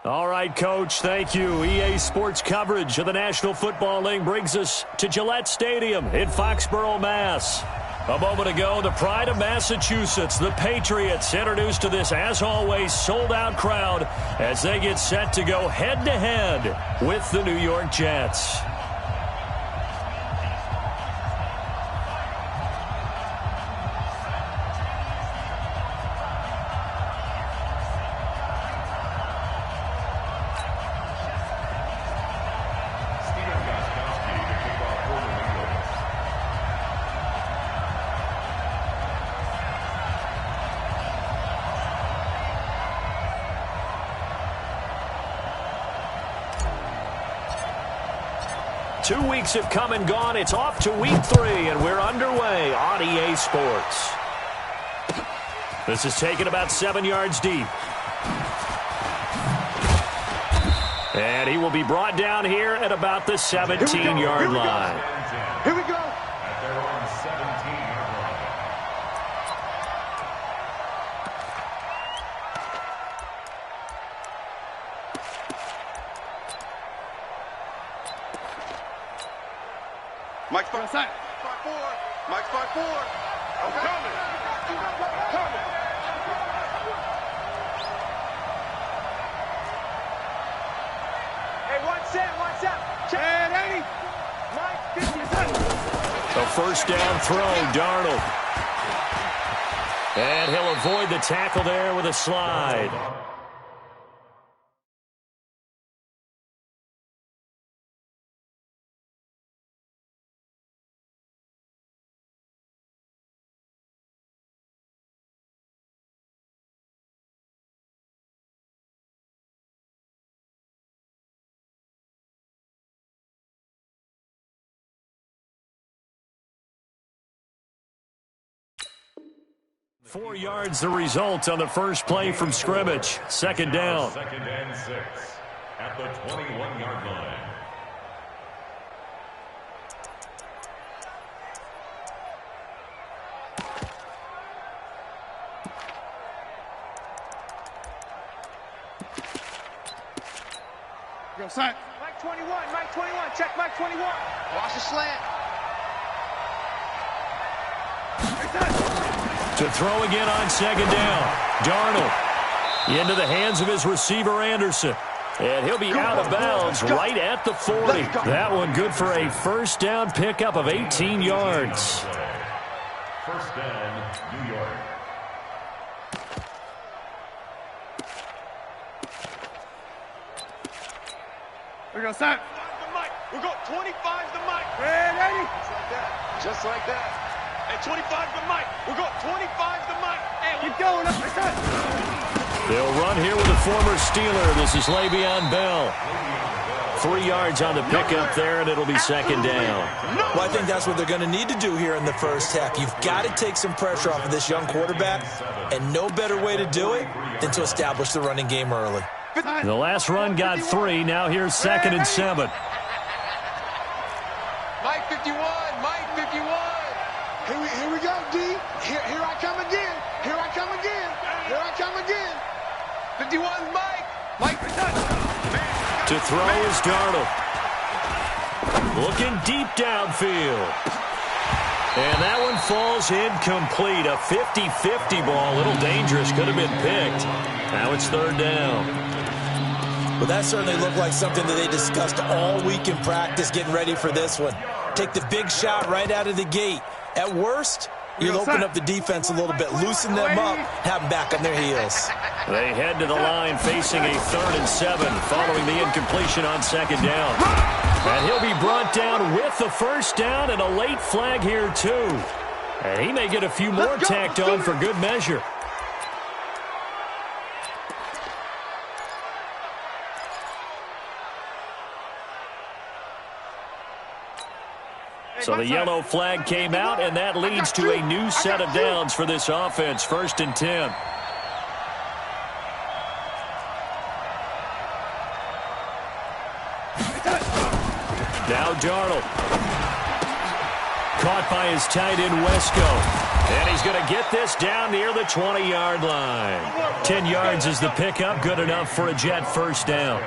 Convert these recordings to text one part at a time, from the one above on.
All right, Coach, thank you. EA Sports coverage of the National Football League brings us to Gillette Stadium in Foxborough, Mass. A moment ago, the pride of Massachusetts, the Patriots, introduced to this, as always, sold-out crowd as they get set to go head-to-head with the New York Jets. Two weeks have come and gone. It's off to week 3, and we're underway on EA Sports. This is taken about 7 yards deep. And he will be brought down here at about the 17-yard line. Here we go. At their own 17-yard line. Mike's 5-4. Mike's 5-4. I'm coming. Hey, one set. Chad, 80. Mike, 50. A first down throw, Darnold. And he'll avoid the tackle there with a slide. Four yards the result on the first play from scrimmage. Second down. Second and 6 at the 21-yard line. Go, sign. Mike 21. Check Mike 21. Watch the slant. To throw again on second down. Darnold into the hands of his receiver, Anderson. And he'll be out of bounds right at the 40. That one good for a first down pickup of 18 yards. First down, New York. We're going to sign. We got 25 to Mike. Ready? Just like that. And 25 to Mike. We got 25 to Mike. And Keep going. Up. They'll run here with the former Steeler. This is Le'Veon Bell. 3 yards on the pickup there, and it'll be second down. Well, I think that's what they're going to need to do here in the first half. You've got to take some pressure off of this young quarterback, and no better way to do it than to establish the running game early. The last run got 3. Now here's second and 7. Mike 51. Mike 51. Here we go, D. Here I come again. Here I come again. 51 Mike. Mike To throw is Darnold. Looking deep downfield. And that one falls incomplete. A 50-50 ball. A little dangerous. Could have been picked. Now it's third down. Well, that certainly looked like something that they discussed all week in practice getting ready for this one. Take the big shot right out of the gate. At worst, you'll open up the defense a little bit, loosen them up, have them back on their heels. They head to the line facing a 3rd and 7 following the incompletion on second down. And he'll be brought down with the first down and a late flag here too. And he may get a few more tacked on for good measure. So the yellow flag came out, and that leads to a new set of downs for this offense. 1st and 10. Now Darnold. Caught by his tight end, Wesco. And he's going to get this down near the 20-yard line. 10 yards is the pickup. Good enough for a Jet first down.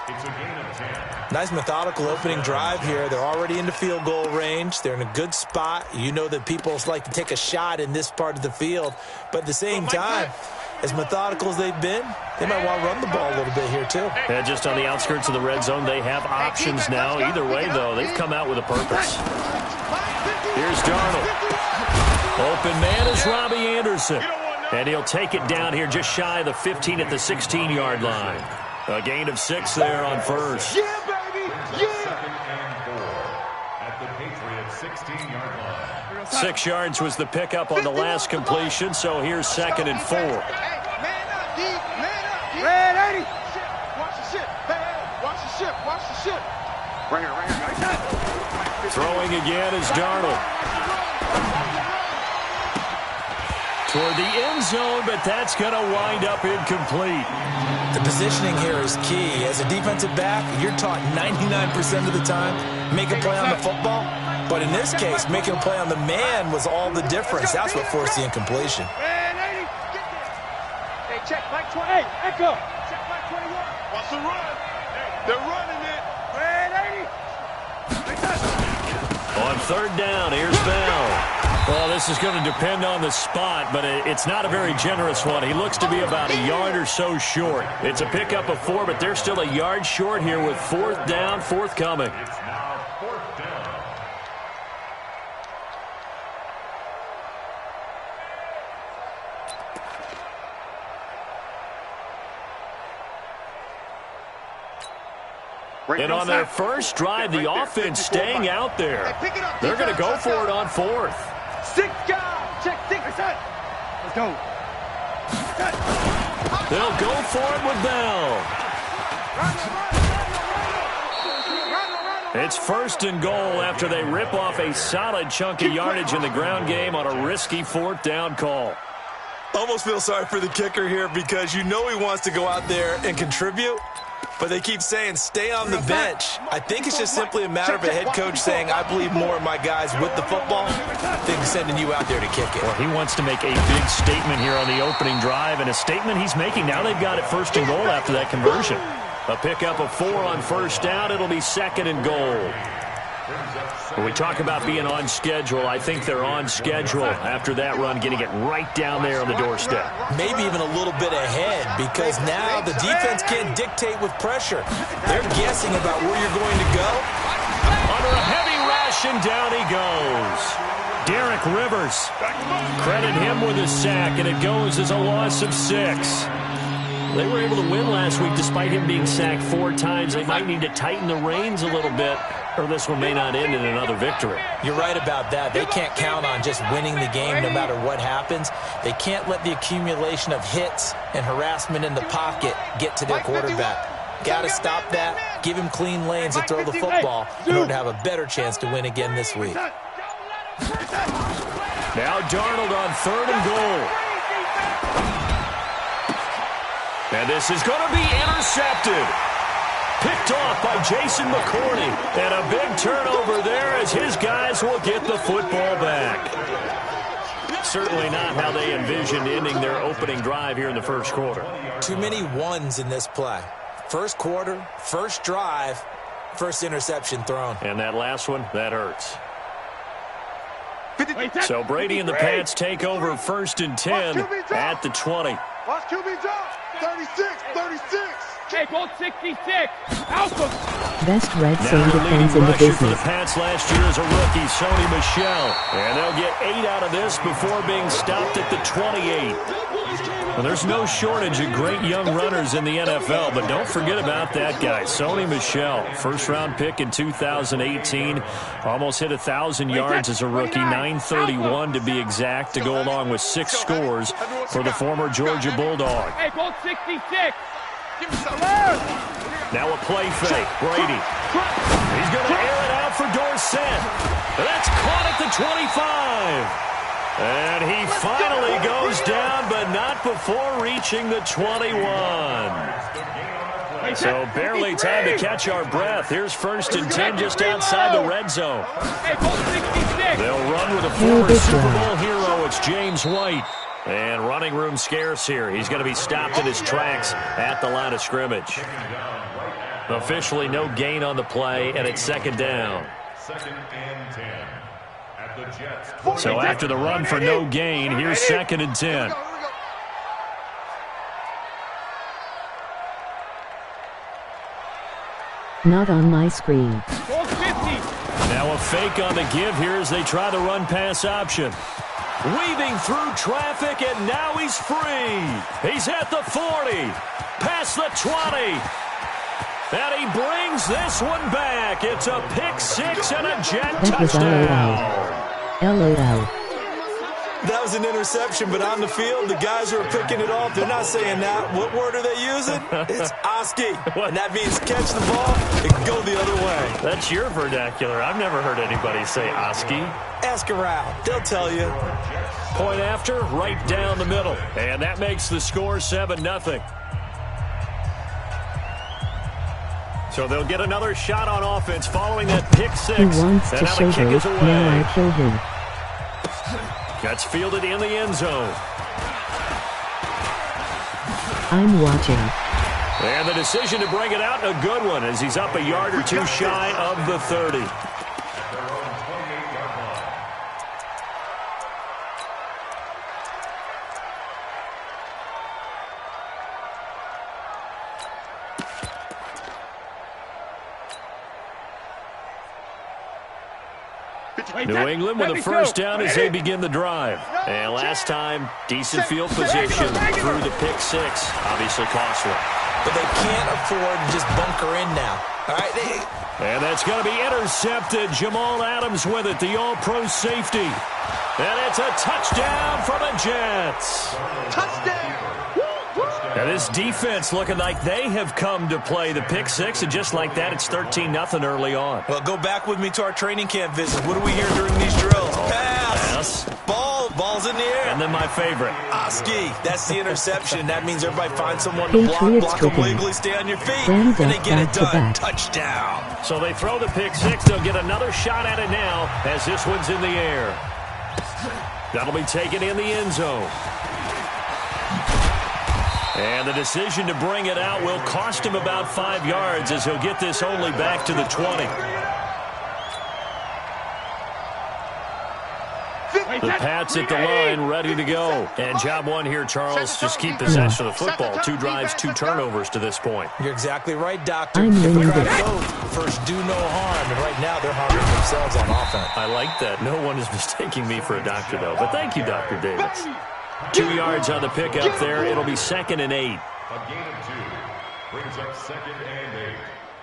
It's a gain of 10. Nice methodical opening drive here. They're already into field goal range. They're in a good spot. You know that people like to take a shot in this part of the field. But at the same time, as methodical as they've been, they might want to run the ball a little bit here too. And just on the outskirts of the red zone, they have options now. Either way, though, they've come out with a purpose. Here's Darnold. Open man is Robbie Anderson. And he'll take it down here just shy of the 15 at the 16-yard line. A gain of 6 there on first. Yeah, baby! Yeah! 2nd and 4 at the Patriots 16-yard line. 6 yards was the pickup on the last completion, so here's 2nd and 4. Hey, man up, D! Man up, D! Red 80! Watch the ship! Hey, watch the ship! Watch the ship! Right here. Throwing again is Darnold. Toward the end zone, but that's going to wind up incomplete. The positioning here is key. As a defensive back, you're taught 99% of the time, make a play on the football. But in this case, making a play on the man was all the difference. That's what forced the incompletion. Hey, check Mike 20. Hey, Echo. Check Mike 21. Watch the run. They're running it. Red 80. On 3rd down, here's Bell. Well, this is going to depend on the spot, but it's not a very generous one. He looks to be about a yard or so short. It's a pickup of 4, but they're still a yard short here with 4th down forthcoming. It's now 4th down. And on their first drive, the offense staying out there. They're going to go for it on 4th. 6 guys. Check 6. Let's go. They'll go for it with Bell. It's 1st and goal after they rip off a solid chunk of yardage in the ground game on a risky 4th down call. Almost feel sorry for the kicker here because you know he wants to go out there and contribute, but they keep saying stay on the bench. I think it's just simply a matter of a head coach saying I believe more in my guys with the football than sending you out there to kick it. Well, he wants to make a big statement here on the opening drive, and a statement he's making. Now they've got it 1st and goal after that conversion. A pickup of 4 on 1st down. It'll be 2nd and goal. When we talk about being on schedule, I think they're on schedule after that run, getting it right down there on the doorstep. Maybe even a little bit ahead because now the defense can't dictate with pressure. They're guessing about where you're going to go. Under a heavy rush, and down he goes. Derek Rivers. Credit him with a sack, and it goes as a loss of 6. They were able to win last week despite him being sacked 4 times. They might need to tighten the reins a little bit, or this one may not end in another victory. You're right about that. They can't count on just winning the game no matter what happens. They can't let the accumulation of hits and harassment in the pocket get to their quarterback. Got to stop that, give him clean lanes to throw the football in order to have a better chance to win again this week. Now Darnold on 3rd and goal. And this is going to be intercepted. Picked off by Jason McCourty. And a big turnover there as his guys will get the football back. Certainly not how they envisioned ending their opening drive here in the 1st quarter. Too many ones in this play. 1st quarter, 1st drive, 1st interception thrown. And that last one, that hurts. So Brady and the Pats take over 1st and 10 at the 20. Watch QB drop. 36, 36. Hey, goal 66. Alpha. Best red Now zone the leading defense in the rusher for the business. Pats last year is a rookie, Sony Michel. And they'll get 8 out of this before being stopped at the 28. Well, there's no shortage of great young runners in the NFL, but don't forget about that guy, Sony Michel. 1st-round pick in 2018. Almost hit 1,000 yards as a rookie, 931 to be exact, to go along with 6 scores for the former Georgia Bulldog. Hey, goal 66. Now a play fake. Brady. He's going to air it out left for Dorsett. That's caught at the 25. And he finally goes down, but not before reaching the 21. So barely time to catch our breath. Here's 1st and 10 just outside the red zone. They'll run with a former Super Bowl hero. It's James White. And running room scarce here. He's going to be stopped in his tracks at the line of scrimmage. Officially no gain on the play, and it's 2nd down. 2nd and 10. So after the run for no gain, here's 2nd and 10. Not on my screen. Now a fake on the give here as they try the run-pass option. Weaving through traffic, and now he's free. He's at the 40, past the 20. And he brings this one back. It's a pick 6 and a jet touchdown. LOL. That was an interception, but on the field, the guys who are picking it off, they're not saying that. What word are they using? It's Oski. And that means catch the ball and go the other way. That's your vernacular. I've never heard anybody say Oski. Ask around. They'll tell you. Point after, right down the middle. And that makes the score 7-0. So they'll get another shot on offense following that pick 6. He wants to show those. Now I kill him. Gets fielded in the end zone. I'm watching. And the decision to bring it out, a good one, as he's up a yard or two shy of the 30. New England with a first down as they begin the drive. And last time, decent field position through the pick 6. Obviously costly. But they can't afford to just bunker in now. All right, and that's going to be intercepted. Jamal Adams with it, the all-pro safety. And it's a touchdown for the Jets. Touchdown. Now this defense looking like they have come to play the pick 6, and just like that, it's 13-0 early on. Well, go back with me to our training camp visit. What do we hear during these drills? Pass. Ball's in the air. And then my favorite. Oski. That's the interception. That means everybody finds someone to block them wiggly, stay on your feet, and they get it done. Touchdown. So they throw the pick 6. They'll get another shot at it now as this one's in the air. That'll be taken in the end zone. And the decision to bring it out will cost him about 5 yards as he'll get this only back to the 20. The Pats at the line, ready to go. And job one here, Charles, just keep possession of the football. 2 drives, 2 turnovers to this point. You're exactly right, Doctor. I'm winning this. First, do no harm. And right now, they're harming themselves on offense. I like that. No one is mistaking me for a doctor, though. But thank you, Dr. Davis. 2 yards on the pickup there. It'll be 2nd and 8. A gain of 2 brings up 2nd and 8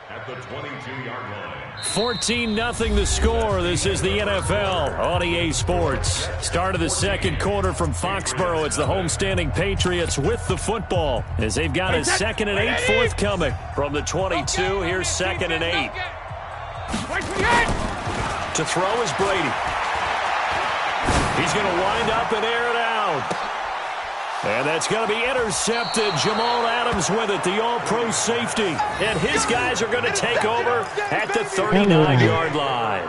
at the 22-yard line. 14-0 the score. This is the NFL on EA Sports. Start of the second quarter from Foxborough. It's the homestanding Patriots with the football as they've got a 2nd and 8 forthcoming. From the 22, here's 2nd and 8. To throw is Brady. He's going to wind up and air it out. And that's going to be intercepted. Jamal Adams with it, the all-pro safety. And his guys are going to take over at the 39-yard line.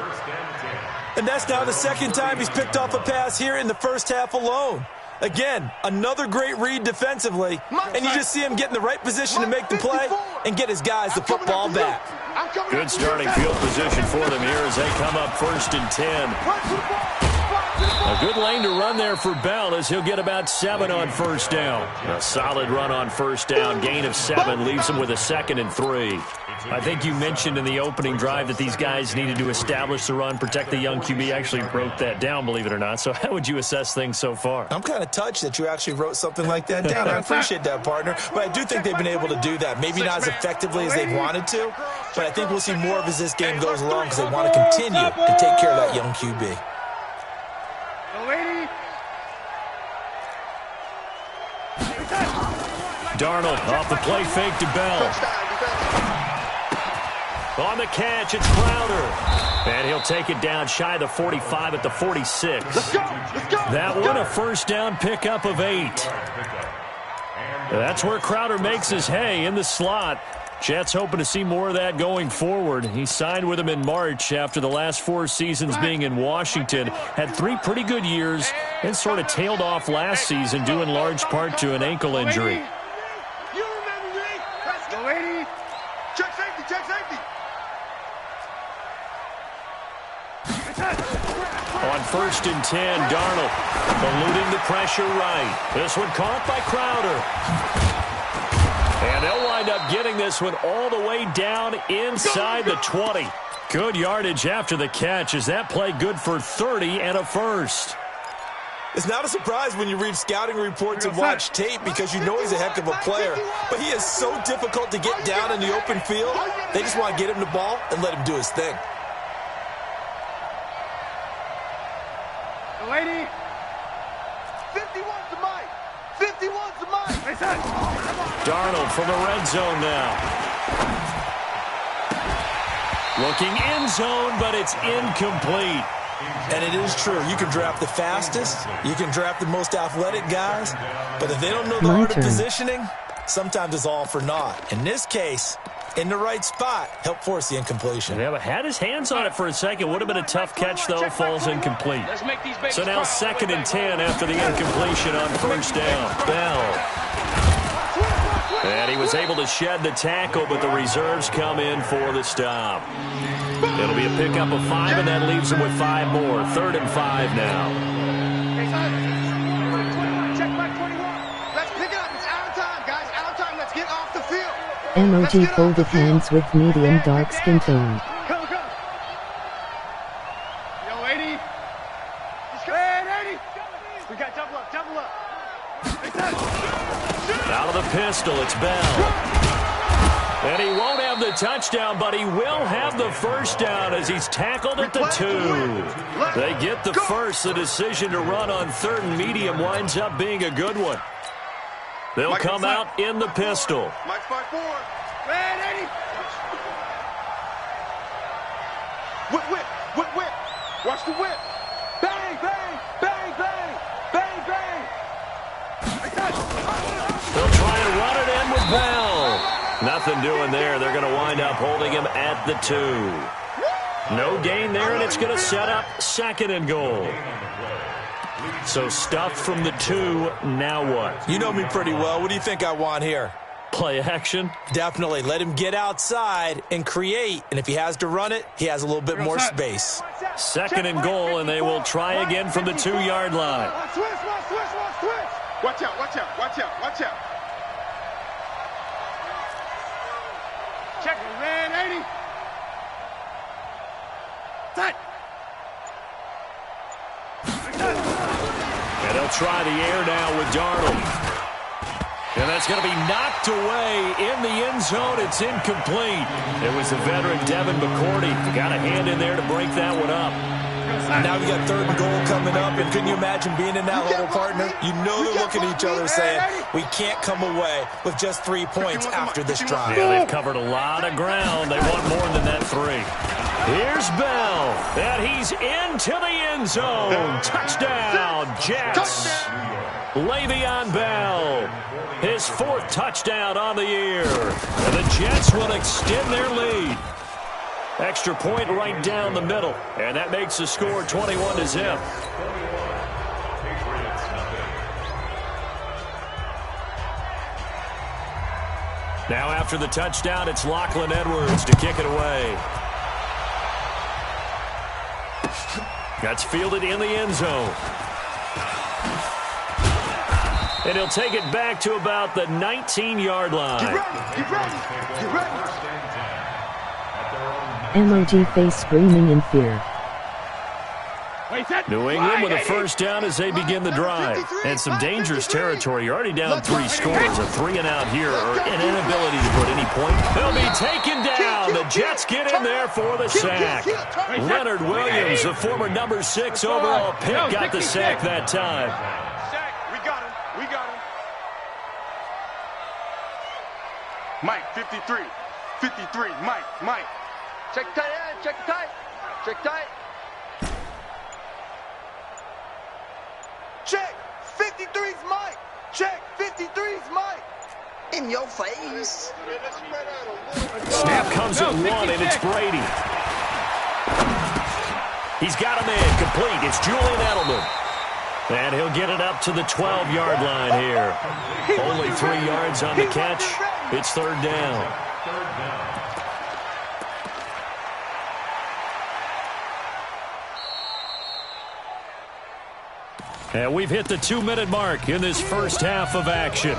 And that's now the 2nd time he's picked off a pass here in the first half alone. Again, another great read defensively. And you just see him get in the right position to make the play and get his guys the football back. Good starting field position for them here as they come up 1st and 10. A good lane to run there for Bell as he'll get about 7 on 1st down. A solid run on 1st down. Gain of 7 leaves him with a 2nd and 3. I think you mentioned in the opening drive that these guys needed to establish the run, protect the young QB. Actually wrote that down, believe it or not. So how would you assess things so far? I'm kind of touched that you actually wrote something like that down. I appreciate that, partner. But I do think they've been able to do that. Maybe not as effectively as they wanted to, but I think we'll see more of as this game goes along because they want to continue to take care of that young QB. Darnold off the play fake to Bell. On the catch, it's Crowder. And he'll take it down shy of the 45 at the 46. Let's go. Let's go. That one a first down pickup of 8. That's where Crowder makes his hay in the slot. Jets hoping to see more of that going forward. He signed with him in March after the last 4 seasons being in Washington. Had 3 pretty good years and sort of tailed off last season due in large part to an ankle injury. You remember me? Let's go, 80. Check safety, check safety. On 1st and 10, Darnold eluding the pressure right. This one caught by Crowder. And they'll wind up getting this one all the way down inside the 20. Good yardage after the catch as that play good for 30 and a first. It's not a surprise when you read scouting reports and watch tape because you know he's a heck of a player. But he is so difficult to get down in the open field. They just want to get him the ball and let him do his thing. Lady. 51's the mic. 51's the mic. Darnold from the red zone now. Looking end zone, but it's incomplete. And it is true. You can draft the fastest. You can draft the most athletic guys. But if they don't know the art of positioning, sometimes it's all for naught. In this case, in the right spot, help force the incompletion. Yeah, but had his hands on it for a second. Would have been a tough catch, though. Falls incomplete. So now 2nd and 10 after the incompletion on first down. Bell. And he was able to shed the tackle, but the reserves come in for the stop. It'll be a pickup of 5, and that leaves him with 5 more. 3rd and 5 now. Check back 21. Let's pick it up. It's out of time, guys. Out of time. Let's get off the field. Emoji folded hands with medium dark skin tone. Go, go. Yo, 80. Hey, 80. We got double up, double up. Out of the pistol, it's Bell. And he won't have the touchdown, but he will have the first down as he's tackled at the 2. They get the first. The decision to run on 3rd and medium winds up being a good one. They'll come out in the pistol. Mike 5-4. Man, 80. Whip, whip, whip, whip. Watch the whip. Bang, bang, bang, bang, bang, bang. They'll try and run it in with Bell. Nothing doing there. They're going to wind up holding him at the 2. No gain there, and it's going to set up 2nd and goal. So stuffed from the 2, now what? You know me pretty well. What do you think I want here? Play action? Definitely. Let him get outside and create. And if he has to run it, he has a little bit more space. 2nd and goal, and they will try again from the 2-yard line. Switch, switch, switch, switch. Watch out, watch out, watch out, watch out. Check it, man, 80. Tight. And they'll try the air now with Darnold. And that's going to be knocked away in the end zone. It's incomplete. It was the veteran Devin McCourty. Got a hand in there to break that one up. Now we got 3rd and goal coming up, and couldn't you imagine being in that little partner? You know they're looking at each other saying, we can't come away with just 3 points after this drive. Yeah, they've covered a lot of ground. They want more than that 3. Here's Bell, and he's into the end zone. Touchdown, Jets. Le'Veon Bell, his 4th touchdown on the year. And the Jets will extend their lead. Extra point right down the middle. And that makes the score 21-0. Now after the touchdown, it's Lachlan Edwards to kick it away. That's fielded in the end zone. And he'll take it back to about the 19-yard line. Get ready, get ready, get ready. Emoji face screaming in fear. New England with a first down as they begin the drive. And some dangerous territory. You're already down 3 scores. A 3-and-out here, or an inability to put any point. They'll be taken down. The Jets get in there for the sack. Leonard Williams, the former number 6 overall pick, got the sack that time. We got him, we got him. Mike, 53, 53, Mike. Check tight end. Check tight. Check tight. Check. 53's Mike. Check. 53's Mike. In your face. Snap comes at one, and it's Brady. He's got a man complete. It's Julian Edelman. And he'll get it up to the 12-yard line here. Only 3 yards on the catch. It's third down. And we've hit the 2-minute mark in this first half of action.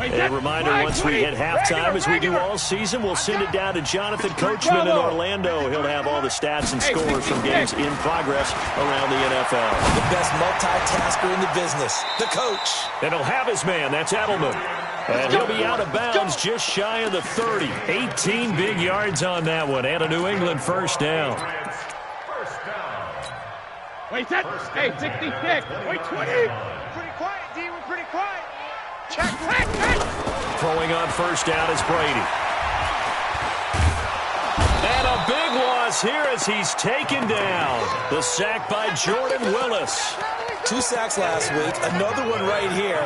A reminder, once we hit halftime, as we do all season, we'll send it down to Jonathan Coachman in Orlando. He'll have all the stats and scores from games in progress around the NFL. The best multitasker in the business, the coach. And he'll have his man. That's Edelman. And he'll be out of bounds just shy of the 30. 18 big yards on that one. And a New England first down. Wait, that. Hey, 66. Wait, 20. Pretty quiet, D. We're pretty quiet. Check. Throwing on first down is Brady. And a big loss here as he's taken down. The sack by Jordan Willis. 2 sacks last week, another one right here.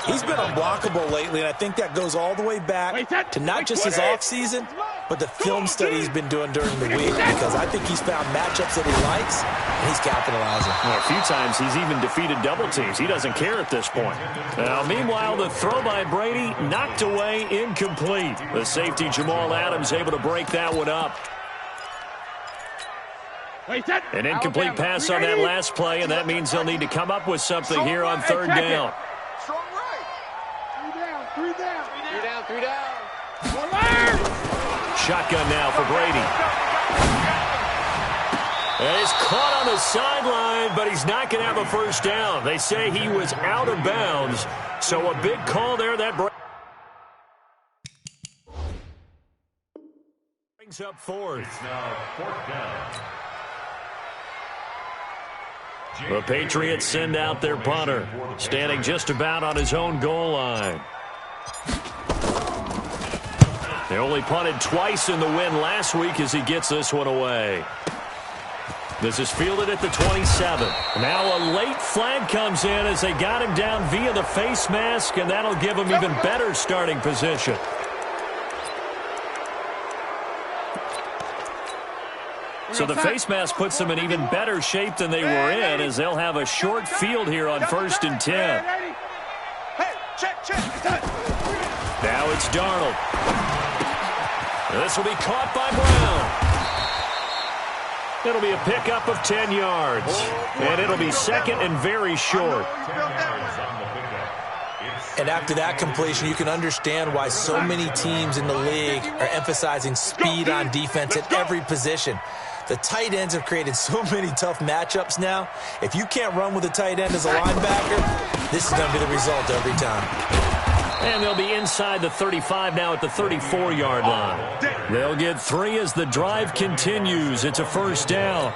He's been unblockable lately, and I think that goes all the way back to not just his offseason, but the film study he's been doing during the week, because I think he's found matchups that he likes, and he's capitalizing. Well, a few times he's even defeated double teams. He doesn't care at this point. Now, meanwhile, the throw by Brady knocked away, incomplete. The safety, Jamal Adams, able to break that one up. An incomplete pass on that last play, and that means they'll need to come up with something here on third down. Strong right. 3 down. 3 down. Shotgun now for Brady. And he's caught on the sideline, but he's not going to have a first down. They say he was out of bounds, so a big call there. That brings up fourth. It's now fourth down. The Patriots send out their punter, standing just about on his own goal line. They only punted twice in the win last week as he gets this one away. This is fielded at the 27. Now a late flag comes in as they got him down via the face mask, and that'll give him even better starting position. So the face mask puts them in even better shape than they were in, as they'll have a short field here on 1st and 10. Now it's Darnold. This will be caught by Brown. It'll be a pickup of 10 yards, and it'll be second and very short. And after that completion, you can understand why so many teams in the league are emphasizing speed on defense at every position. The tight ends have created so many tough matchups now. If you can't run with a tight end as a linebacker, this is going to be the result every time. And they'll be inside the 35 now at the 34-yard line. They'll get 3 as the drive continues. It's a first down.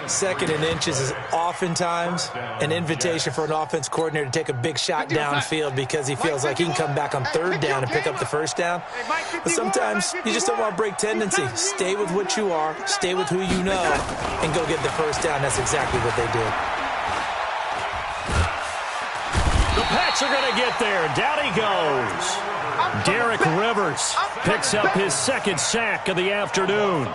2nd and inches is oftentimes an invitation for an offense coordinator to take a big shot downfield because he feels like he can come back on 3rd down and pick up the first down. But sometimes you just don't want to break tendency. Stay with what you are, stay with who you know, and go get the first down. That's exactly what they did. The Pats are going to get there. Down he goes. Derek Rivers picks up his 2nd sack of the afternoon.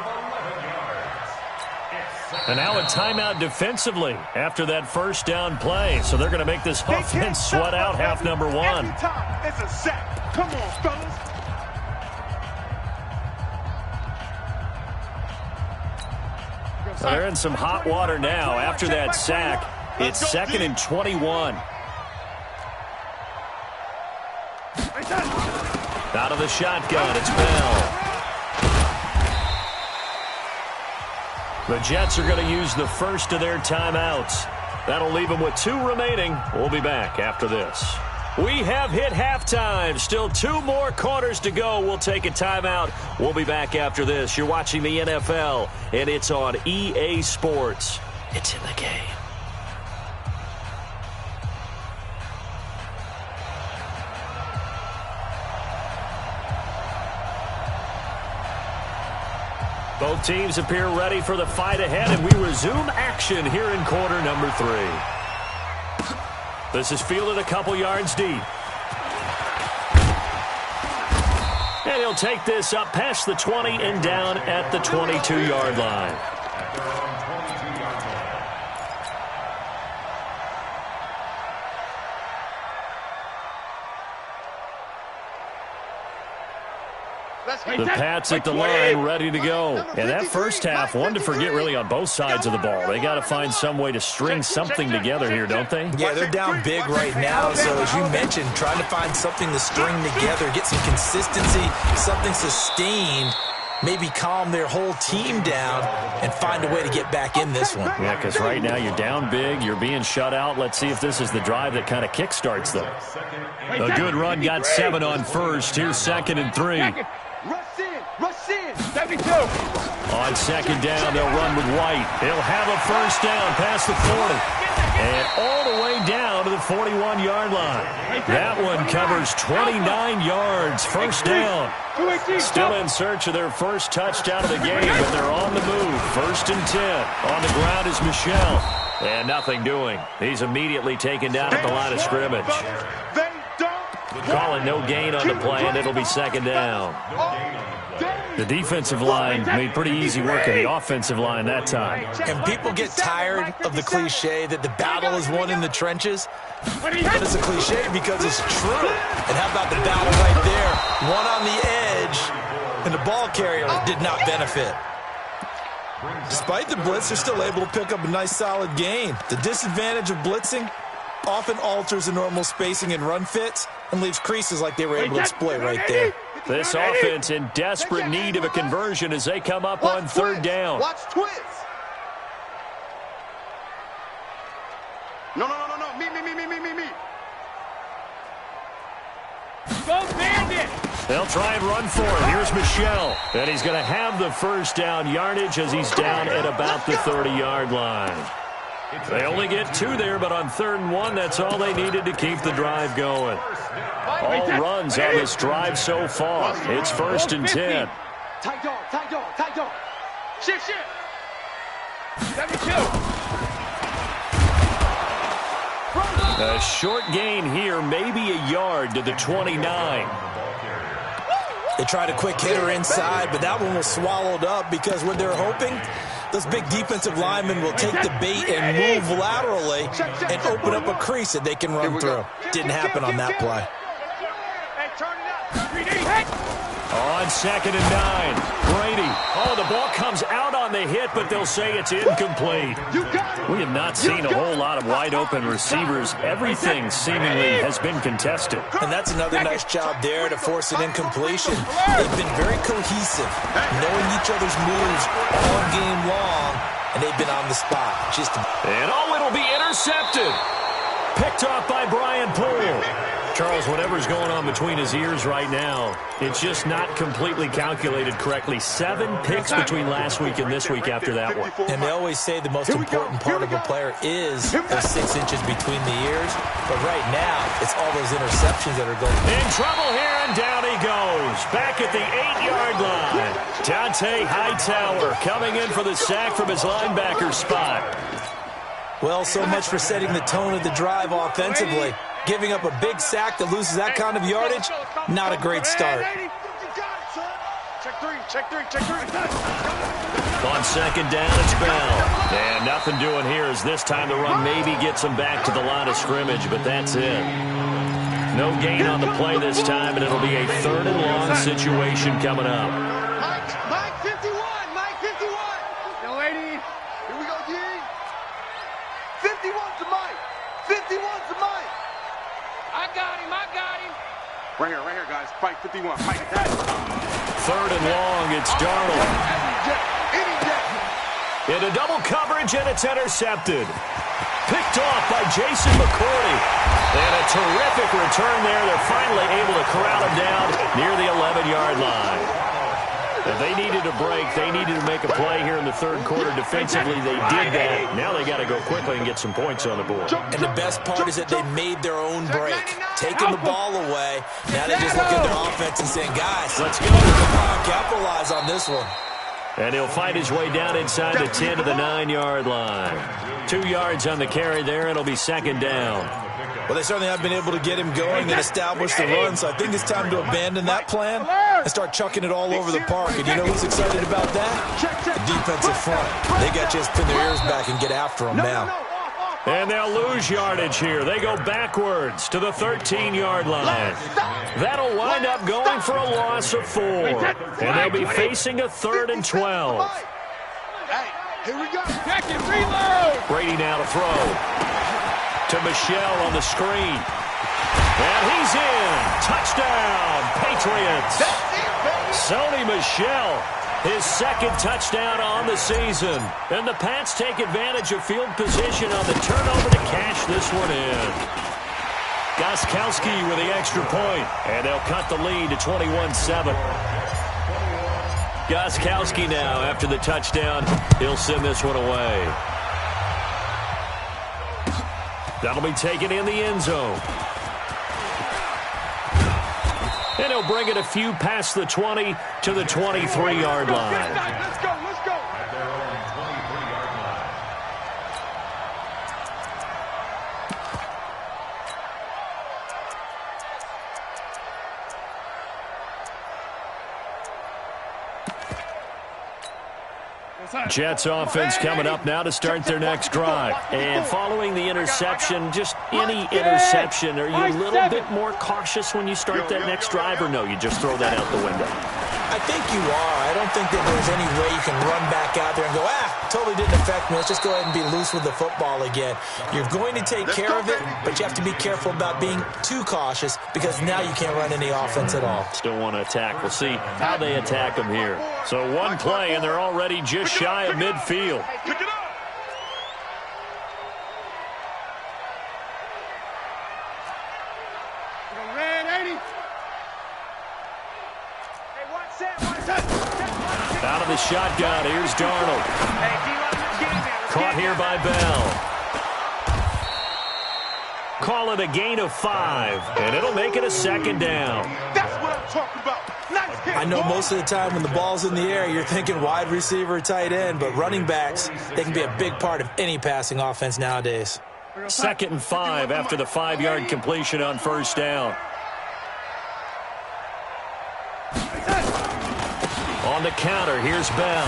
And now a timeout defensively after that first down play. So they're going to make this offense sweat out half number 1. It's a sack. Come on, fellas. So they're in some hot water now after that sack. It's 2nd and 21. Out of the shotgun, it's Bell. The Jets are going to use the first of their timeouts. That'll leave them with 2 remaining. We'll be back after this. We have hit halftime. Still 2 more quarters to go. We'll take a timeout. We'll be back after this. You're watching the NFL, and it's on EA Sports. It's in the game. Both teams appear ready for the fight ahead, and we resume action here in quarter number 3. This is fielded a couple yards deep. And he'll take this up past the 20 and down at the 22-yard line. The Pats at the line, ready to go. And that first half, one to forget really on both sides of the ball. They got to find some way to string something together here, don't they? Yeah, they're down big right now. So as you mentioned, trying to find something to string together, get some consistency, something sustained, maybe calm their whole team down and find a way to get back in this one. Yeah, because right now you're down big, you're being shut out. Let's see if this is the drive that kind of kickstarts them. A good run, got 7 on first. Here's 2nd and 3. Rush in. 72. On 2nd down, they'll run with White. He'll have a first down past the 40. And all the way down to the 41-yard line. That one covers 29 yards. First down. Still in search of their first touchdown of the game, but they're on the move. 1st and 10. On the ground is Michel. And nothing doing. He's immediately taken down at the line of scrimmage. Calling no gain on the play, and it'll be 2nd down. The defensive line made pretty easy work of the offensive line that time. And people get tired of the cliche that the battle is won in the trenches. But it's a cliche because it's true. And how about the battle right there? One on the edge, and the ball carrier did not benefit. Despite the blitz, they're still able to pick up a nice solid gain. The disadvantage of blitzing often alters the normal spacing and run fits and leaves creases like they were able to exploit right there. This offense in desperate need of a conversion as they come up on 3rd down. Watch twins. No. Me. Go Bandit. They'll try and run for it. Here's Michel. And he's going to have the first down yardage as he's down at about the 30-yard line. They only get 2 there, but on 3rd and 1, that's all they needed to keep the drive going. All runs on this drive so far. It's 1st and 10. Tight dog. Shift. 72. A short gain here, maybe a yard to the 29. They tried a quick hitter inside, but that one was swallowed up because what they're hoping, those big defensive linemen will take the bait and move laterally and open up a crease that they can run through. Didn't happen on that play. Hey, turn it up. On 2nd and 9, Brady. Oh, the ball comes out on the hit, but they'll say it's incomplete. We have not seen a whole lot of wide-open receivers. Everything seemingly has been contested. And that's another nice job there to force an incompletion. They've been very cohesive, knowing each other's moves all game long, and they've been on the spot. And it'll be intercepted. Picked off by Brian Poole. Charles, whatever's going on between his ears right now, it's just not completely calculated correctly. 7 picks between last week and this week after that one. And they always say the most important part of a player is those 6 inches between the ears. But right now, it's all those interceptions that are going. In trouble here, and down he goes. Back at the 8-yard line. Dante Hightower coming in for the sack from his linebacker spot. Well, so much for setting the tone of the drive offensively. Giving up a big sack that loses that kind of yardage, not a great start. Check three. On 2nd down, it's Bell. And nothing doing here as this time the run maybe gets them back to the line of scrimmage, but that's it. No gain on the play this time, and it'll be a 3rd and long situation coming up. Mike 51. Young lady. Here we go, G. 51's to Mike. 51's to Mike. I got him. Right here, guys. Fight 51. Mike, that. 3rd and long, it's Darnold. Into double coverage, and it's intercepted. Picked off by Jason McCourty. And a terrific return there. They're finally able to corral him down near the 11-yard line. If they needed a break, they needed to make a play here in the third quarter defensively. They did that. Now they got to go quickly and get some points on the board. And the best part is that they made their own break, taking the ball away. Now they just look at their offense and saying, guys, let's go. Come on, capitalize on this one. And he'll fight his way down inside the 10 to the 9-yard line. 2 yards on the carry there, and it'll be second down. Well, they certainly have been able to get him going and establish the run, so I think it's time to abandon that plan and start chucking it all over the park. And you know who's excited about that? The defensive front. They got to just pin their ears back and get after him now. And they'll lose yardage here. They go backwards to the 13-yard line. That'll wind up going for a loss of 4. And they'll be facing a 3rd and 12. Hey, here we go. Check it, reload. Brady now to throw. To Michelle on the screen. And he's in. Touchdown, Patriots. Sony Michel, his second touchdown on the season. And the Pats take advantage of field position on the turnover to cash this one in. Gostkowski with the extra point, and they'll cut the lead to 21-7. Gostkowski now, after the touchdown, he'll send this one away. That'll be taken in the end zone. And he'll bring it a few past the 20 to the 23-yard line. Let's go, let's go. At their own 23-yard line. Jets offense coming up now to start their next drive. And following the interception, just any interception, are you a little bit more cautious when you start that next drive, or no, you just throw that out the window? I think you are. I don't think that there's any way you can run back out there and go, totally didn't affect me. Let's just go ahead and be loose with the football again. You're going to take care of it, but you have to be careful about being too cautious because now you can't run any offense at all. Still want to attack. We'll see how they attack them here. So one play, and they're already just shy of midfield. Pick it up. Red 80. Out of the shotgun, here's Darnold. Caught here by Bell. Call it a gain of 5, and it'll make it a second down. That's what I'm talking about. Nice hit. I know most of the time when the ball's in the air, you're thinking wide receiver, tight end, but running backs, they can be a big part of any passing offense nowadays. 2nd and 5 after the 5-yard completion on first down. On the counter, here's Bell.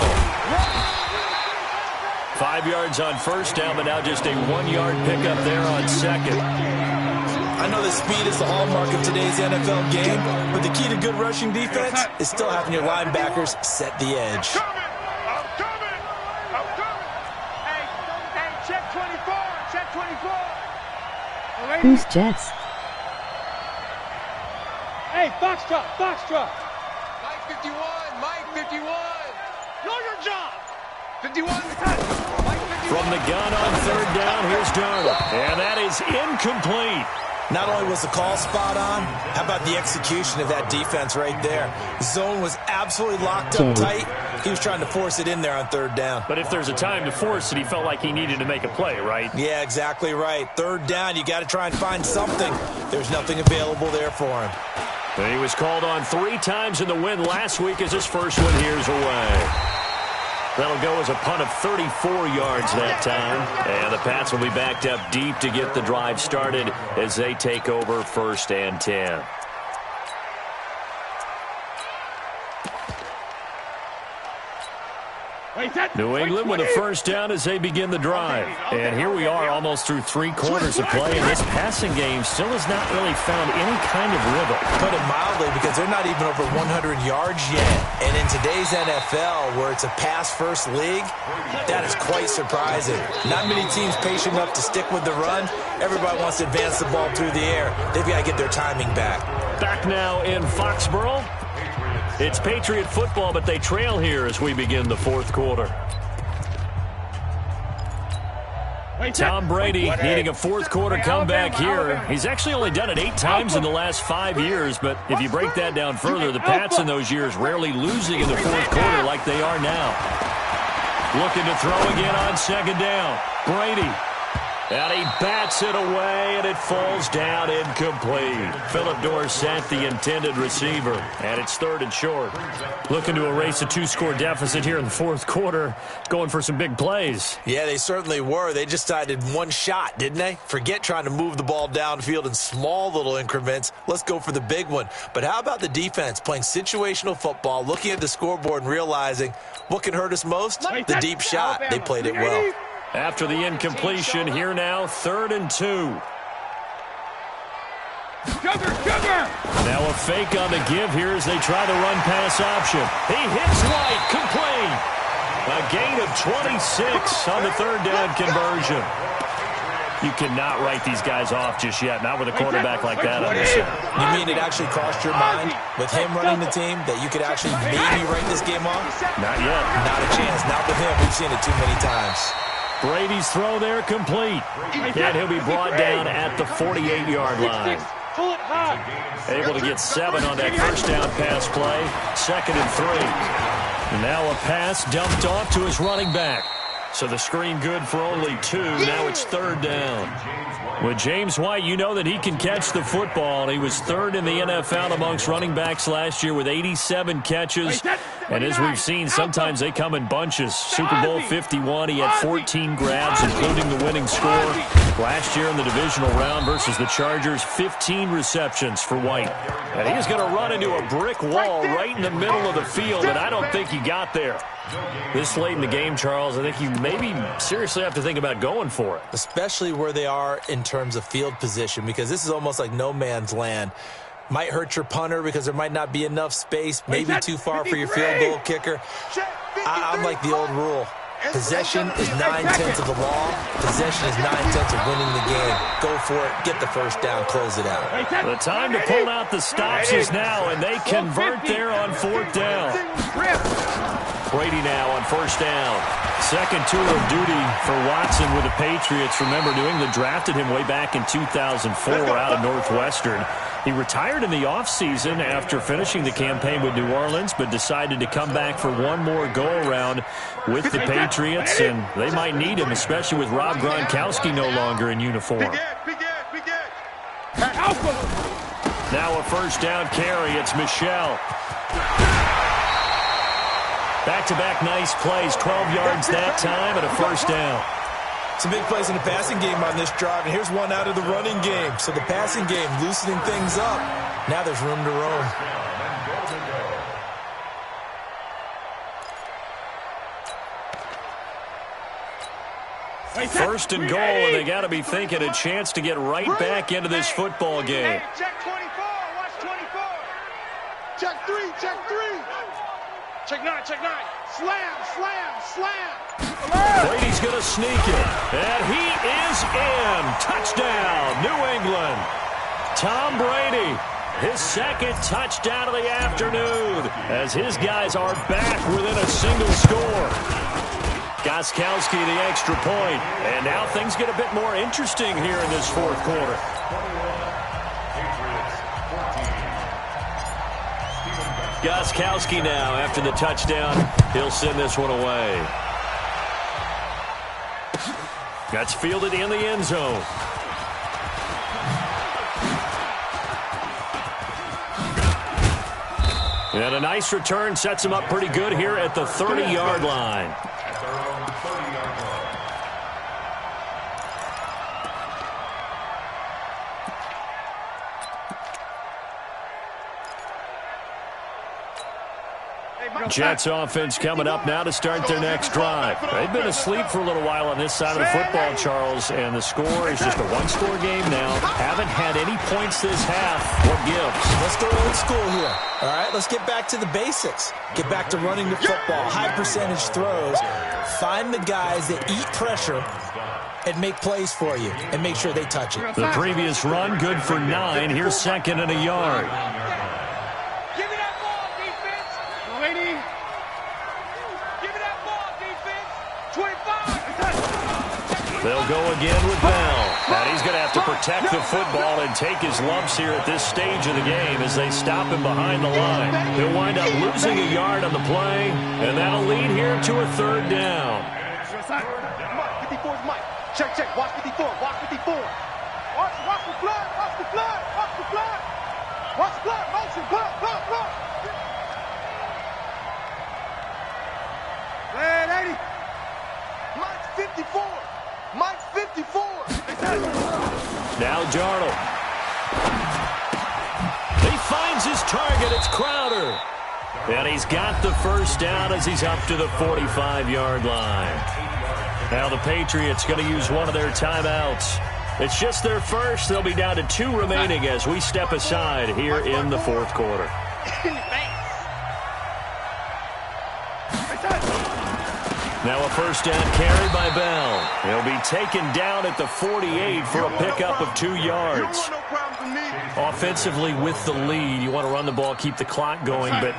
5 yards on first down, but now just a 1-yard pickup there on second. I know that speed is the hallmark of today's NFL game, but the key to good rushing defense is still having your linebackers set the edge. I'm coming. Hey, check 24. Check 24. Who's Jets? Hey, Foxtrot. Mike 51, Mike 51. Know your job. 51. Mike 51. From the gun on third down, here's Darnold. And that is incomplete. Not only was the call spot on, how about the execution of that defense right there? Zone was absolutely locked up tight. He was trying to force it in there on third down. But if there's a time to force it, he felt like he needed to make a play, right? Yeah, exactly right. Third down, you got to try and find something. There's nothing available there for him. And he was called on 3 times in the win last week as his first one here's away. That'll go as a punt of 34 yards that time. And the Pats will be backed up deep to get the drive started as they take over 1st and 10. New England with a first down as they begin the drive. And here we are almost through 3 quarters of play, and this passing game still has not really found any kind of rhythm. Put it mildly, because they're not even over 100 yards yet. And in today's NFL, where it's a pass-first league, that is quite surprising. Not many teams patient enough to stick with the run. Everybody wants to advance the ball through the air. They've got to get their timing back. Back now in Foxborough. It's Patriot football, but they trail here as we begin the 4th quarter. Tom Brady needing a fourth-quarter comeback here. He's actually only done it 8 times in the last 5 years, but if you break that down further, the Pats in those years rarely losing in the fourth quarter like they are now. Looking to throw again on second down. Brady. And he bats it away, and it falls down incomplete. Philip Dorsett, the intended receiver, and it's 3rd and short. Looking to erase a 2-score deficit here in the fourth quarter, going for some big plays. Yeah, they certainly were. They just decided one shot, didn't they? Forget trying to move the ball downfield in small little increments. Let's go for the big one. But how about the defense playing situational football, looking at the scoreboard and realizing what can hurt us most? The deep shot. They played it well. After the incompletion, here now, 3rd and 2. Now a fake on the give here as they try the run-pass option. He hits White, complete. A gain of 26 on the 3rd down conversion. You cannot write these guys off just yet, not with a quarterback like that on this end. You mean it actually crossed your mind with him running the team that you could actually maybe write this game off? Not yet. Not a chance. Not with him. We've seen it too many times. Brady's throw there complete. And he'll be brought down at the 48-yard line. Able to get 7 on that first down pass play. 2nd and 3. And now a pass dumped off to his running back. So the screen good for only 2. Now it's 3rd down. With James White, you know that he can catch the football. He was 3rd in the NFL amongst running backs last year with 87 catches. And as we've seen, sometimes they come in bunches. Super Bowl 51, he had 14 grabs, including the winning score. Last year in the divisional round versus the Chargers, 15 receptions for White. And he's going to run into a brick wall right in the middle of the field, and I don't think he got there. This late in the game, Charles, I think you maybe seriously have to think about going for it. Especially where they are in terms of field position, because this is almost like no man's land. Might hurt your punter because there might not be enough space, maybe too far for your field goal kicker. I'm like the old rule. Possession is 9/10 of the law. Possession is 9/10 of winning the game. Go for it. Get the first down. Close it out. The time to pull out the stops is now, and they convert there on 4th down. Brady now on 1st down. Second tour of duty for Watson with the Patriots. Remember, New England drafted him way back in 2004 out of Northwestern. He retired in the offseason after finishing the campaign with New Orleans, but decided to come back for one more go-around with the Patriots, and they might need him, especially with Rob Gronkowski no longer in uniform. Now a 1st down carry. It's Michel. Back-to-back nice plays, 12 yards that time and a 1st down. Some big plays in the passing game on this drive, and here's one out of the running game. So the passing game loosening things up. Now there's room to roam. 1st and goal, and they got to be thinking a chance to get right back into this football game. Check 24. Watch 24. Check 3. Check 3. Check 9. Check 9. Slam. Slam. Slam. Brady's going to sneak it, and he is in. Touchdown, New England. Tom Brady, his 2nd touchdown of the afternoon, as his guys are back within a single score. Gostkowski the extra point, and now things get a bit more interesting here in this 4th quarter. Gostkowski now after the touchdown. He'll send this one away. That's fielded in the end zone. And a nice return sets him up pretty good here at the 30-yard line. Jets offense coming up now to start their next drive. They've been asleep for a little while on this side of the football, Charles, and the score is just a one-score game now. Haven't had any points this half. What gives? Let's go old school here. All right, let's get back to the basics. Get back to running the football, high percentage throws. Find the guys that eat pressure and make plays for you and make sure they touch it. The previous run, good for 9. Here's 2nd and a yard. They'll go again with Bell. And he's going to have to protect the football and take his lumps here at this stage of the game as they stop him behind the line. He'll wind up losing a yard on the play, and that'll lead here to a third down. Mike, 54 is Mike. Check, check. Watch 54. Watch 54. Watch the blood. Watch the blood. Watch the blood. Watch the blood. Motion. Blood. Blood. Blood. Red 80. Mike's 54. Mike's 54. Now Darnold. He finds his target. It's Crowder. And he's got the first down as he's up to the 45-yard line. Now the Patriots going to use one of their timeouts. It's just their first. They'll be down to 2 remaining as we step aside here in the fourth quarter. Now a first down carry by Bell. He'll be taken down at the 48 for a pickup of 2 yards. Offensively with the lead, you want to run the ball, keep the clock going, but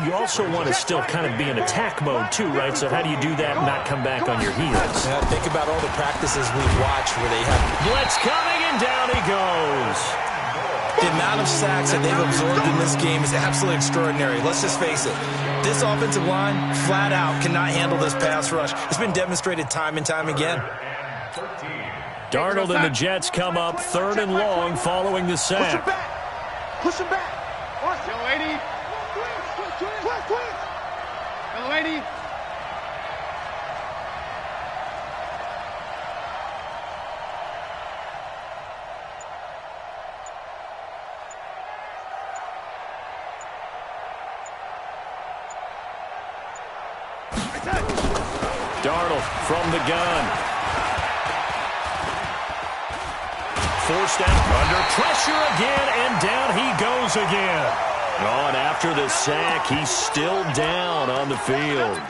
you also want to still kind of be in attack mode too, right? So how do you do that and not come back on your heels? Yeah, think about all the practices we've watched where they have blitz coming, and down he goes. The amount of sacks that they've absorbed in this game is absolutely extraordinary. Let's just face it. This offensive line, flat out, cannot handle this pass rush. It's been demonstrated time and time again. Darnold and the Jets come up 3rd and long following the sack. Push him back. Watch it, lady. Twist. Lady. Darnold from the gun. Forced out under pressure again, and down he goes again. Oh, and after the sack, he's still down on the field.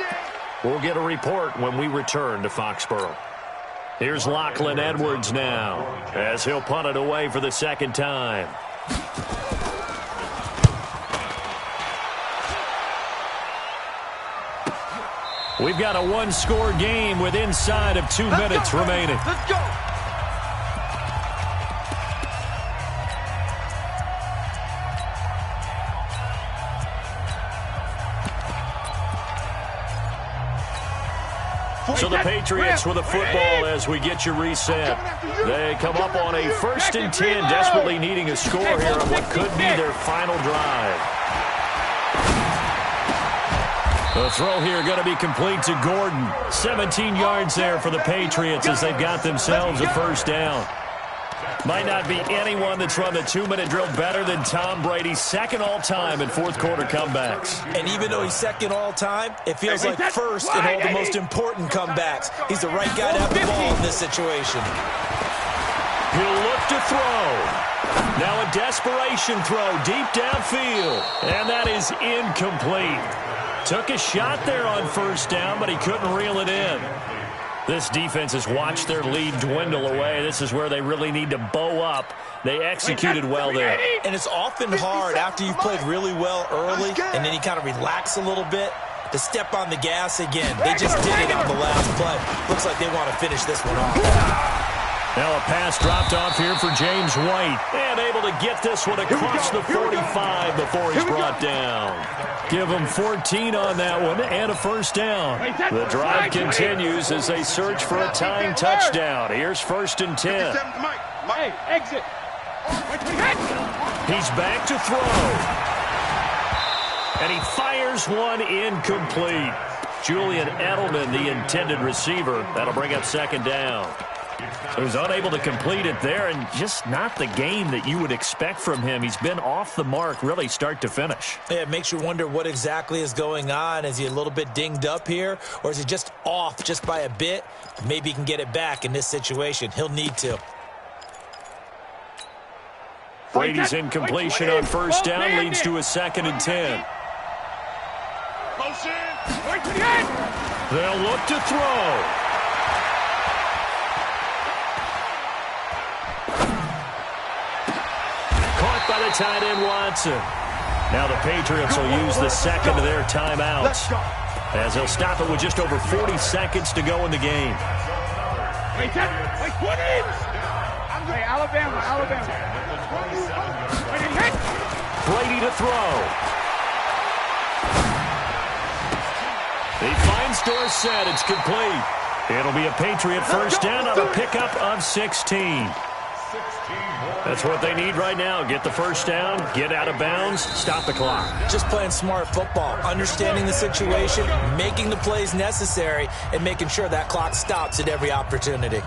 We'll get a report when we return to Foxborough. Here's Lachlan Edwards now, as he'll punt it away for the second time. We've got a 1-score game with inside of 2 minutes remaining. Let's go. So the Patriots with the football as we get you reset. They come up on a 1st and 10, desperately needing a score here on what could be their final drive. The throw here going to be complete to Gordon. 17 yards there for the Patriots as they've got themselves a first down. Might not be anyone that's run the 2-minute drill better than Tom Brady, 2nd all-time in fourth-quarter comebacks. And even though he's 2nd all-time, it feels like 1st in all the most important comebacks. He's the right guy to have the ball in this situation. He'll look to throw. Now a desperation throw deep downfield. And that is incomplete. Took a shot there on first down, but he couldn't reel it in. This defense has watched their lead dwindle away. This is where they really need to bow up. They executed well there. And it's often hard after you've played really well early and then you kind of relax a little bit to step on the gas again. They just did it on the last play. Looks like they want to finish this one off. Now a pass dropped off here for James White. And able to get this one across the 45 before he's brought down. Give him 14 on that one and a first down. The drive continues as they search for a tying touchdown. Here's 1st and 10. Hey, exit. He's back to throw. And he fires one incomplete. Julian Edelman, the intended receiver. That'll bring up 2nd down. So he's unable to complete it there, and just not the game that you would expect from him. He's been off the mark really start to finish. Yeah, it makes you wonder what exactly is going on. Is he a little bit dinged up here, or is he just off just by a bit? Maybe he can get it back in this situation. He'll need to. Brady's incompletion on first down leads to a 2nd and 10. They'll look to throw. By the tight end, Watson. Now the Patriots will use the 2nd of their timeouts as they'll stop it with just over 40 seconds to go in the game. Wait, 10. Wait, 20. Hey, Alabama. Wait, hit. Brady to throw. He finds Dorsett. It's complete. It'll be a Patriot first down on a pickup of 16. That's what they need right now. Get the first down, get out of bounds, stop the clock. Just playing smart football, understanding the situation, making the plays necessary, and making sure that clock stops at every opportunity.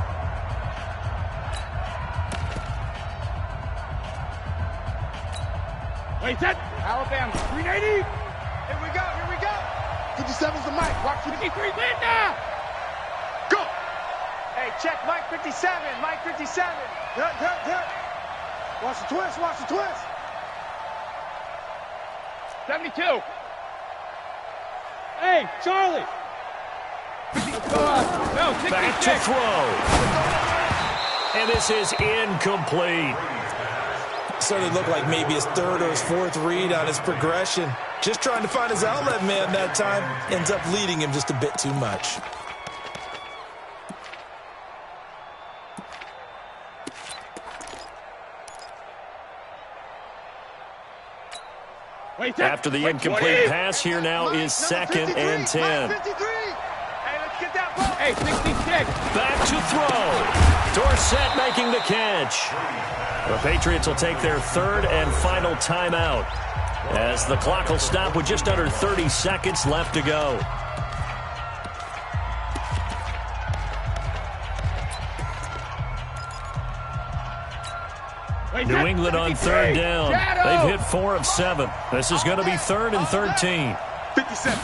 Wait, 10. Alabama. 380. Here we go. 57's the mic. Watch 53, land now. Go. Hey, check Mike 57. Mike 57. Hurt. Watch the twist. 72. Hey, Charlie. No, 66. Back to throw. And this is incomplete. Certainly looked like maybe his third or his fourth read on his progression. Just trying to find his outlet man that time. Ends up leading him just a bit too much. After the incomplete pass, here now is 2nd and 10. Hey, let's get that ball. Hey, 66. Back to throw. Dorsett making the catch. The Patriots will take their third and final timeout as the clock will stop with just under 30 seconds left to go. New England on third down. They've hit 4 of 7. This is going to be 3rd and 13. 57.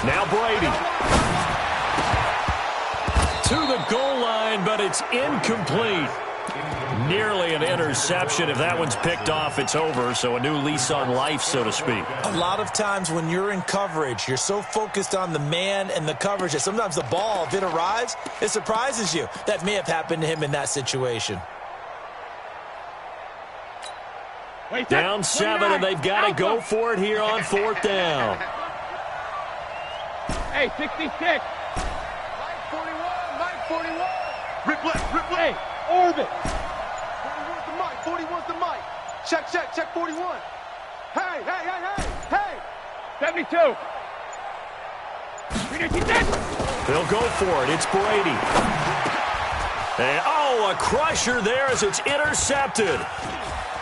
Now Brady. To the goal line, but it's incomplete. Nearly an interception. If that one's picked off, it's over. So a new lease on life, so to speak. A lot of times when you're in coverage, you're so focused on the man and the coverage that sometimes the ball, if it arrives, it surprises you. That may have happened to him in that situation. Down 7, and they've got to go for it here on 4th down. Hey, 66. Mike 41. Replay. Hey, orbit. 41's the mic. Check 41. Hey. 72. 396. They'll go for it. It's Brady. And, a crusher there as it's intercepted.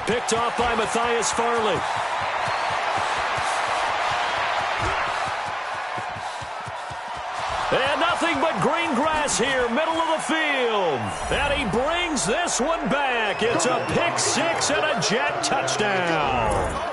Picked off by Matthias Farley. And nothing but green grass here, middle of the field. And he brings this one back. It's a pick 6 and a Jet touchdown.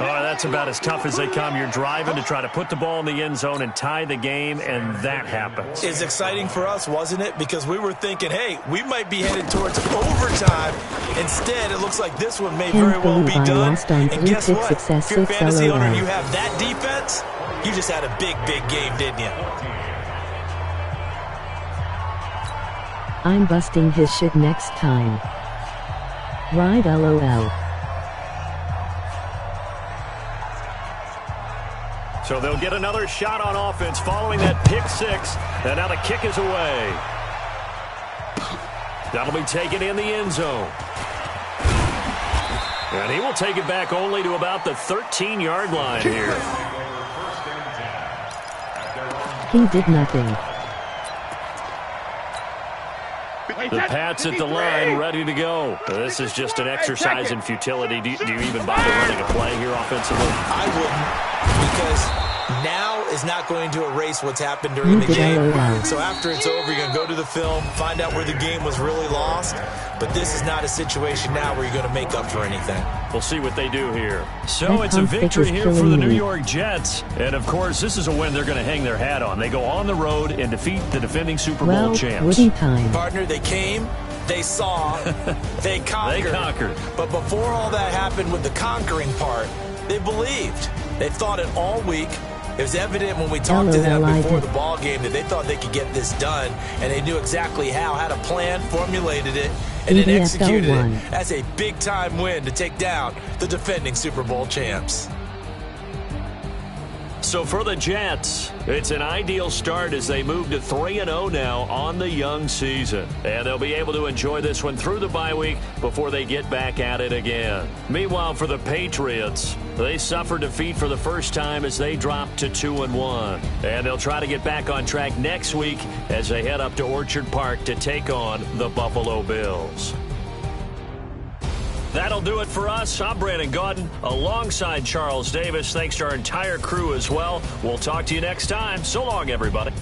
Oh, that's about as tough as they come. You're driving to try to put the ball in the end zone and tie the game, and that happens. It's exciting for us, wasn't it? Because we were thinking, hey, we might be headed towards overtime. Instead, it looks like this one may very well be done. And guess what? If you're a fantasy owner and you have that defense, you just had a big, big game, didn't you? I'm busting his shit next time. Ride LOL. So they'll get another shot on offense following that pick 6. And now the kick is away. That'll be taken in the end zone. And he will take it back only to about the 13-yard line here. He did nothing. The Pats at the line, ready to go. This is just an exercise in futility. Do you even bother running a play here offensively? I wouldn't, because now is not going to erase what's happened during the game. So after it's over, you're going to go to the film, find out where the game was really lost. But this is not a situation now where you're going to make up for anything. We'll see what they do here. So it's a victory here for the New York Jets. And, of course, this is a win they're going to hang their hat on. They go on the road and defeat the defending Super Bowl champs. Partner, they came, they saw, they conquered. They conquered. But before all that happened with the conquering part, they believed. They thought it all week. It was evident when we talked to them before the ball game that they thought they could get this done, and they knew exactly how, had a plan, formulated it, and then executed it. That's a big-time win to take down the defending Super Bowl champs. So for the Jets, it's an ideal start as they move to 3-0 now on the young season. And they'll be able to enjoy this one through the bye week before they get back at it again. Meanwhile, for the Patriots, they suffered defeat for the first time as they dropped to 2-1. And they'll try to get back on track next week as they head up to Orchard Park to take on the Buffalo Bills. That'll do it for us. I'm Brandon Gaudin alongside Charles Davis. Thanks to our entire crew as well. We'll talk to you next time. So long, everybody.